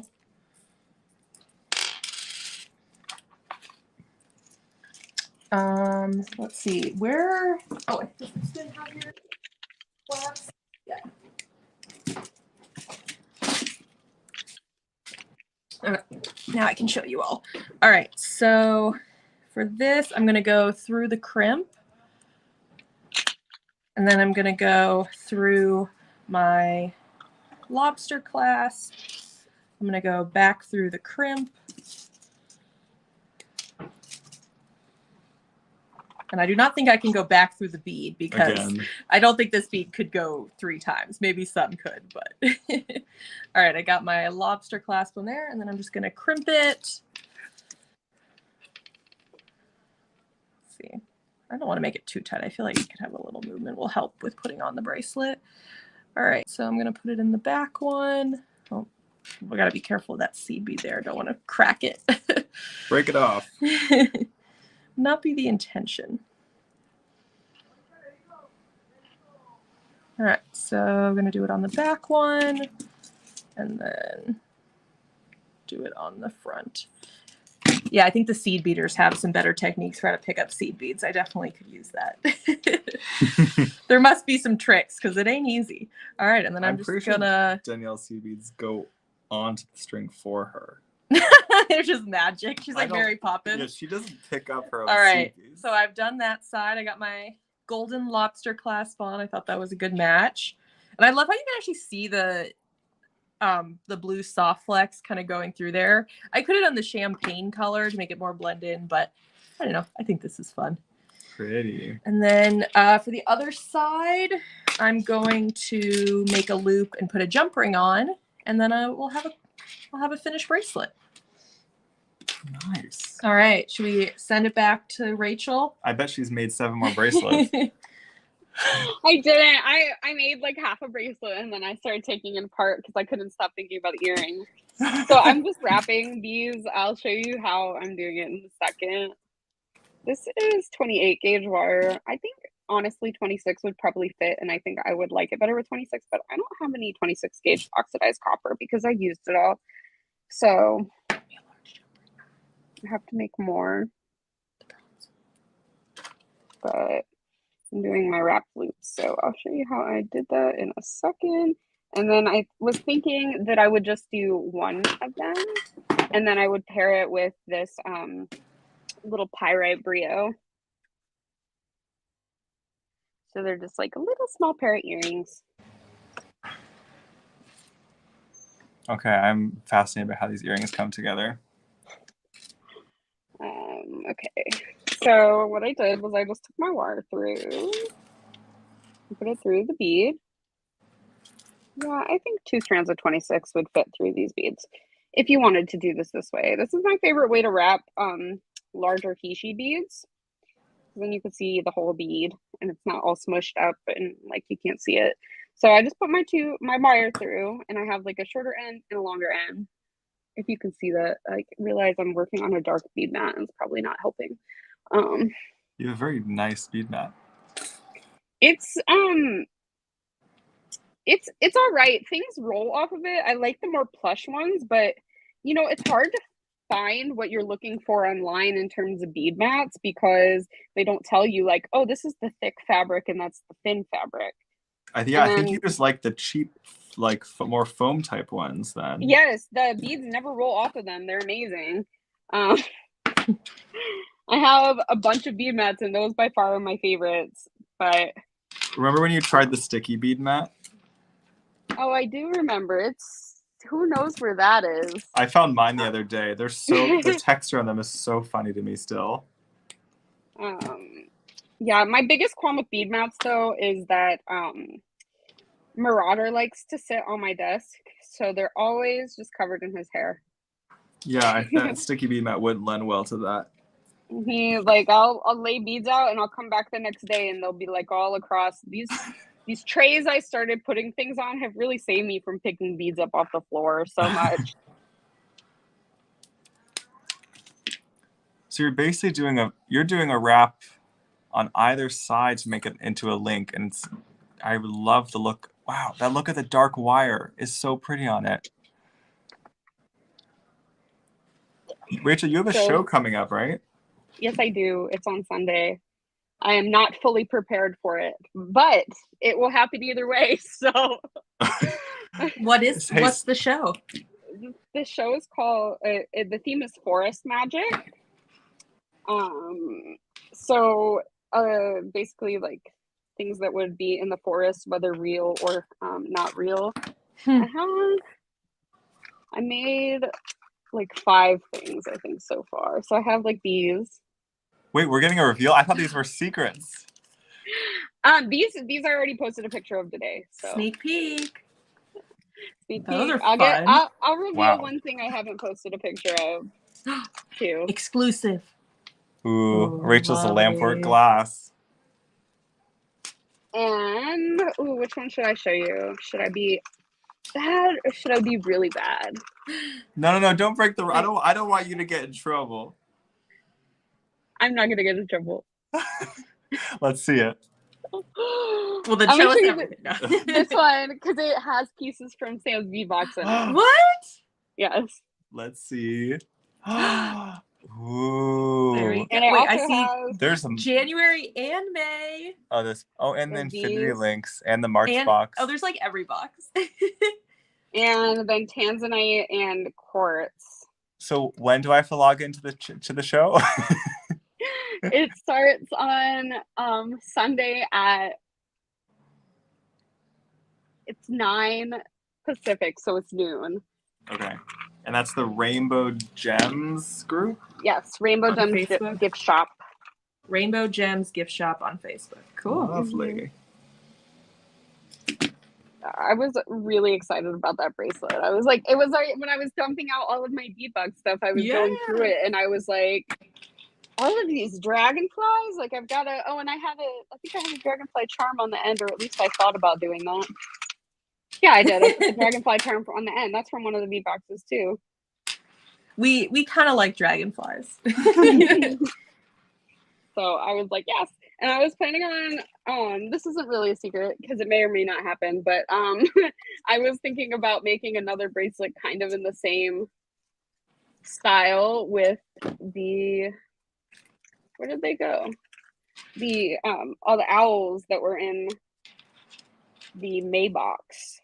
Let's see, where, oh, does this thing have your clasp? Yeah. Okay, now I can show you all. All right, so for this, I'm going to go through the crimp. And then I'm going to go through my lobster clasp. I'm going to go back through the crimp. And I do not think I can go back through the bead because I don't think this bead could go 3 times. Maybe some could, but all right, I got my lobster clasp on there, and then I'm just going to crimp it. Let's see. I don't want to make it too tight. I feel like you could have a little movement will help with putting on the bracelet. All right, so I'm going to put it in the back one. Oh, we got to be careful of that seed bead there. I don't want to crack it. Break it off. Not be the intention. All right, so I'm going to do it on the back one and then do it on the front. Yeah, I think the seed beaters have some better techniques for how to pick up seed beads. I definitely could use that. There must be some tricks because it ain't easy. All right, and then I'm just gonna. Danielle's seed beads go onto the string for her. They're just magic. She's like Mary Poppins. Yeah, she doesn't pick up her own All right, seed beads. so I've done that side. I got my golden lobster clasp on. I thought that was a good match, and I love how you can actually see the blue soft flex kind of going through there. I could have done the champagne color to make it more blend in, but I don't know. I think this is fun. Pretty. And then for the other side, I'm going to make a loop and put a jump ring on, and then we'll have a finished bracelet. Nice. All right. Should we send it back to Rachel? I bet she's made 7 more bracelets. I didn't. I made like half a bracelet and then I started taking it apart because I couldn't stop thinking about the earrings. So I'm just wrapping these. I'll show you how I'm doing it in a second. This is 28 gauge wire. I think honestly 26 would probably fit, and I think I would like it better with 26, but I don't have any 26 gauge oxidized copper because I used it all. So I have to make more. But I'm doing my wrap loops, so I'll show you how I did that in a second. And then I was thinking that I would just do one of them, and then I would pair it with this little pyrite brio. So they're just like a little small pair of earrings. Okay, I'm fascinated by how these earrings come together. Okay, so what I did was I just took my wire through, put it through the bead. Yeah, I think 2 strands of 26 would fit through these beads if you wanted to do this way. This is my favorite way to wrap larger Hishi beads. Then you can see the whole bead and it's not all smushed up and like you can't see it. So I just put my wire through, and I have like a shorter end and a longer end. If you can see that, I realize I'm working on a dark bead mat and it's probably not helping. You have a very nice bead mat. It's It's all right. Things roll off of it. I like the more plush ones, but you know, it's hard to find what you're looking for online in terms of bead mats because they don't tell you like, oh, this is the thick fabric and that's the thin fabric. I And think then, you just like the cheap, like more foam type ones then. yes, the beads never roll off of them. They're amazing. I have a bunch of bead mats, and those by far are my favorites. But remember when you tried the sticky bead mat? oh, I do remember. It's who knows where that is. I found mine the other day. They're so the texture on them is so funny to me still. Yeah, my biggest qualm with bead mats though is that Marauder likes to sit on my desk, so they're always just covered in his hair. Yeah, that sticky bead mat wouldn't lend well to that. He like I'll lay beads out and I'll come back the next day and they'll be like all across these trays I started putting things on have really saved me from picking beads up off the floor so much. So you're basically doing a wrap on either side to make it into a link, and I love the look. Wow, that look at the dark wire is so pretty on it. Rachel, you have a show coming up, right? Yes, I do. It's on Sunday. I am not fully prepared for it, but it will happen either way. So, what's the show? The show is called. The theme is forest magic. So basically, like things that would be in the forest, whether real or not real. I made like 5 things, I think, so far. So I have like these. Wait, we're getting a reveal? I thought these were secrets. These I already posted a picture of today. So sneak peek. Sneak Those peek. are fun. I'll reveal one thing I haven't posted a picture of too. Exclusive. Ooh, Rachel's a Lamport glass. And which one should I show you? Should I be bad or should I be really bad? No, don't break the. I don't want you to get in trouble. I'm not gonna get in trouble. Let's see it. Well, then show us everything. This one, because it has pieces from Sam's Bead Box in it. What? Yes. Let's see. Ooh. And I see there's some January and May. Oh, and the Infinity Links and the March box. Oh, there's like every box. And then Tanzanite and Quartz. So when do I have to log into the show? It starts on Sunday at 9 Pacific, so it's noon. Okay. And that's the Rainbow Gems group? Yes, Rainbow Gems Gift Shop. Rainbow Gems Gift Shop on Facebook. Cool. Lovely. I was really excited about that bracelet. I was like, it was like when I was dumping out all of my beadbug stuff, I was going through it and I was like, all of these dragonflies, like I've got and I think I have a dragonfly charm on the end, or at least I thought about doing that. Yeah, I did. I put the dragonfly charm on the end. That's from one of the bead boxes too. We kind of like dragonflies. So I was like, yes. And I was planning on, this isn't really a secret because it may or may not happen, but I was thinking about making another bracelet kind of in the same style with the, where did they go? The, all the owls that were in the May box.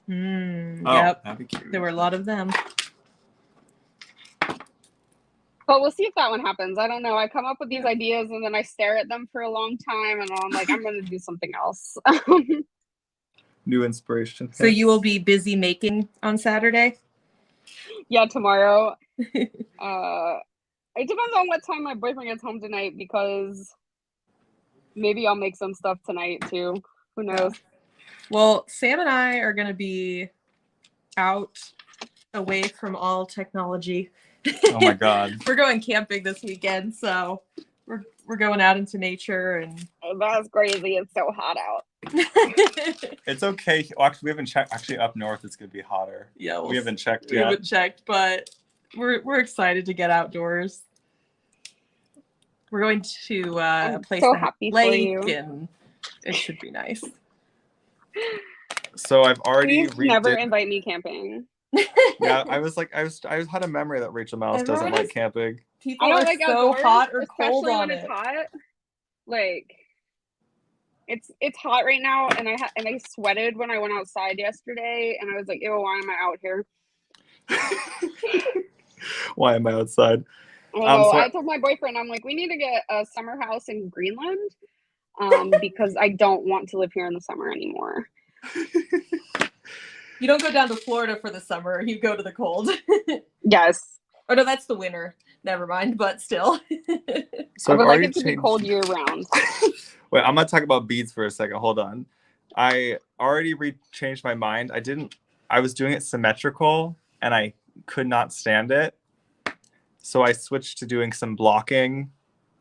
Yep. That'd be cute. There were a lot of them. But we'll see if that one happens. I don't know. I come up with these ideas and then I stare at them for a long time and I'm like, I'm going to do something else. New inspiration. So you will be busy making on Saturday? Yeah, tomorrow. It depends on what time my boyfriend gets home tonight because maybe I'll make some stuff tonight too. Who knows? Well, Sam and I are going to be out away from all technology. Oh my God. We're going camping this weekend, so we're going out into nature and that's crazy. It's so hot out. It's okay. Well, actually, we haven't checked. Actually, up north it's gonna be hotter. Yeah, we haven't checked yet. We haven't checked, but we're excited to get outdoors. We're going to a place so that has happy a lake, for you. and it should be nice. So I've already Please never redid. invite me camping. Yeah, I had a memory that Rachel Mallis doesn't Everyone like is- camping. People I don't are like so outdoors, hot or cold especially on when it's it. hot. Like it's hot right now, and I sweated when I went outside yesterday, and I was like, ew, why am I out here? Why am I outside? Oh, So I told my boyfriend, I'm like, we need to get a summer house in Greenland, because I don't want to live here in the summer anymore. You don't go down to Florida for the summer. You go to the cold. Yes, Oh no, that's the winter. Never mind, but still. so I I've would like already it to be changed. cold year round. Wait, I'm gonna talk about beads for a second. Hold on. I already changed my mind. I was doing it symmetrical and I could not stand it. So I switched to doing some blocking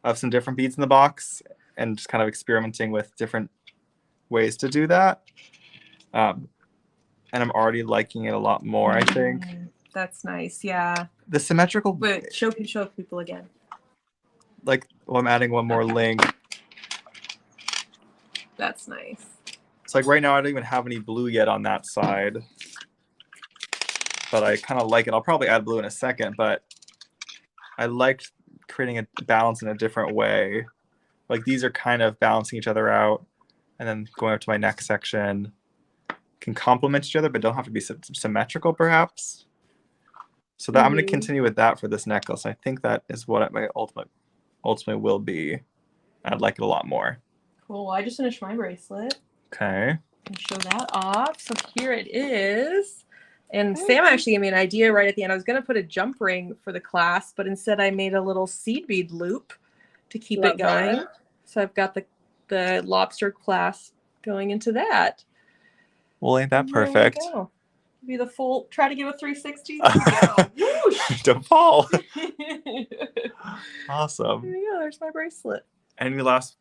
of some different beads in the box and just kind of experimenting with different ways to do that. And I'm already liking it a lot more, I think. That's nice. Yeah. The symmetrical. Wait, show people again. Like, well, I'm adding one more link. That's nice. It's like right now I don't even have any blue yet on that side. But I kind of like it. I'll probably add blue in a second, but I liked creating a balance in a different way. Like these are kind of balancing each other out, and then going up to my neck section can complement each other, but don't have to be symmetrical, perhaps. So that I'm going to continue with that for this necklace. I think that is what my ultimate will be. I'd like it a lot more. Cool. I just finished my bracelet. Okay. And show that off. So here it is. And Sam actually gave me an idea right at the end. I was going to put a jump ring for the clasp, but instead I made a little seed bead loop to keep it going. That. So I've got the lobster clasp going into that. Well, ain't that perfect? Be the full, try to give a 360. Don't fall. Awesome. There you go. There's my bracelet. Any last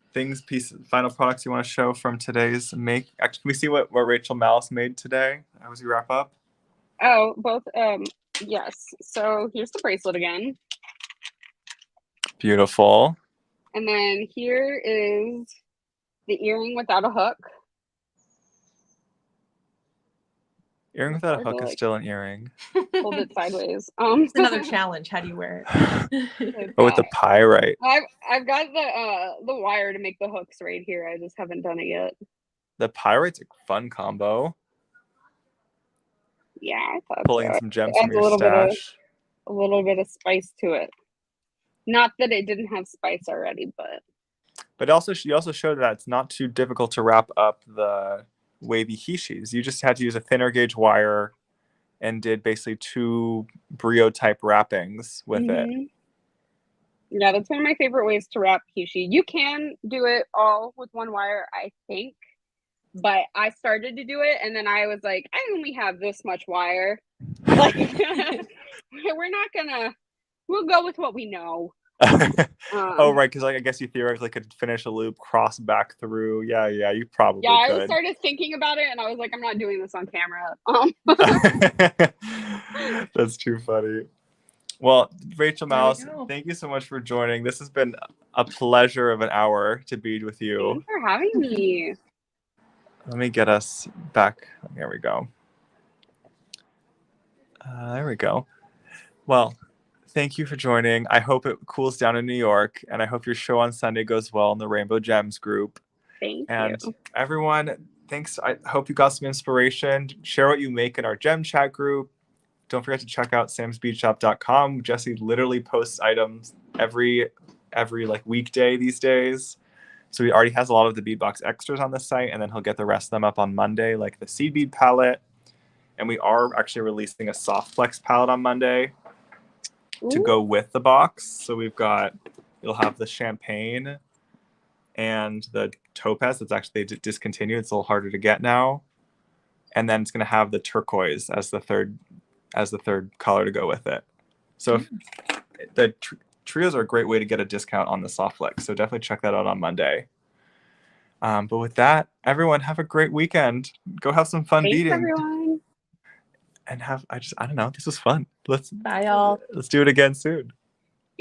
final products you want to show from today's make? Actually, can we see what Rachel Mallis made today as we wrap up? Oh, both. Yes. So here's the bracelet again. Beautiful. And then here is the earring without a hook. Earring without a hook is still an earring. Hold it sideways. It's another challenge. How do you wear it? Oh, with the pyrite. I've got the wire to make the hooks right here. I just haven't done it yet. The pyrite's a fun combo. Yeah, I thought pulling so. some gems from your stash. A little bit of spice to it. Not that it didn't have spice already, but also you also showed that it's not too difficult to wrap up the wavy hishis. You just had to use a thinner gauge wire and did basically 2 brio type wrappings with it. Yeah, that's one of my favorite ways to wrap hishi. You can do it all with one wire, I think, but I started to do it and then I was like, I only have this much wire. Like, we'll go with what we know. Oh, right, because I guess you theoretically could finish a loop, cross back through. Yeah, you probably could. I started thinking about it and I was like, I'm not doing this on camera. That's too funny. Well, Rachel Mallis, thank you so much for joining. This has been a pleasure of an hour to bead with you. Thanks for having me. Let me get us back. There we go. There we go. Well, thank you for joining. I hope it cools down in New York, and I hope your show on Sunday goes well in the Rainbow Gems group. Thank you. Everyone, thanks. I hope you got some inspiration. Share what you make in our Gem Chat group. Don't forget to check out samsbeadshop.com. Jesse literally posts items every like weekday these days. So he already has a lot of the beadbox extras on the site, and then he'll get the rest of them up on Monday, like the seed bead palette. And we are actually releasing a soft flex palette on Monday to go with the box. So you'll have the champagne and the topaz that's actually discontinued. It's a little harder to get now. And then it's going to have the turquoise as the third color to go with it. So the trios are a great way to get a discount on the soft flex. So definitely check that out on Monday. But with that, everyone have a great weekend. Go have some fun beading. Thanks, everyone. And I don't know, this was fun. Bye, y'all. Let's do it again soon.